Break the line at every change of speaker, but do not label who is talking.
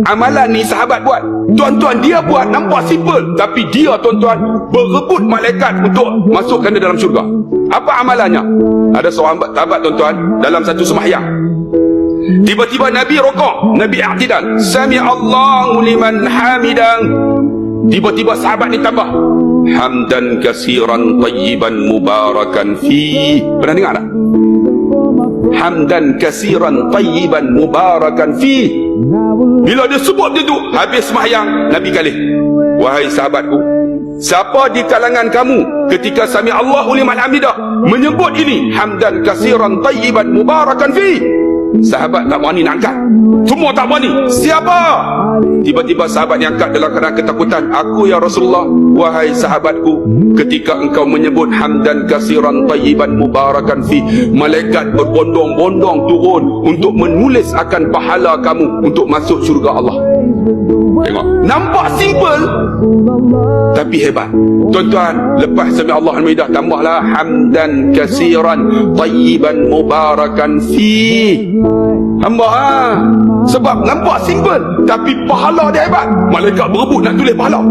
Amalan ni sahabat buat. Tuan-tuan, dia buat nampak simple, tapi dia tuan-tuan berebut malaikat untuk masukkan dia dalam syurga. Apa amalannya? Ada seorang sahabat tuan-tuan dalam satu sembahyang, tiba-tiba Nabi rukuk, Nabi i'tidal, sami Allahu liman hamidah. Tiba-tiba sahabat ni tambah, hamdan kasiran tayyiban mubarakan fi. Pernah dengar tak? Hamdan kasiran tayyiban mubarakan fi. Bila dia sebut dia tu, habis sembahyang, Nabi kali, wahai sahabatku, siapa di kalangan kamu ketika sami Allahu liman hamidah menyebut ini, hamdan kasiran tayyiban mubarakan fi? Sahabat tak berani nak angkat, semua tak berani. Siapa? Tiba-tiba sahabat yang angkat dalam keadaan ketakutan, aku ya Rasulullah. Wahai sahabatku, ketika engkau menyebut hamdan kasiran tayyiban mubarakan fi, malaikat berbondong-bondong turun untuk menulis akan pahala kamu untuk masuk syurga Allah. Tengok, nampak simple tapi hebat. Tuan-tuan, lepas sami Allah Al-Maidah, tambahlah hamdan kasiran tayyiban mubarakan fi. Hamba sebab nampak simple tapi pahala dia hebat. Malaikat berebut nak tulis pahala.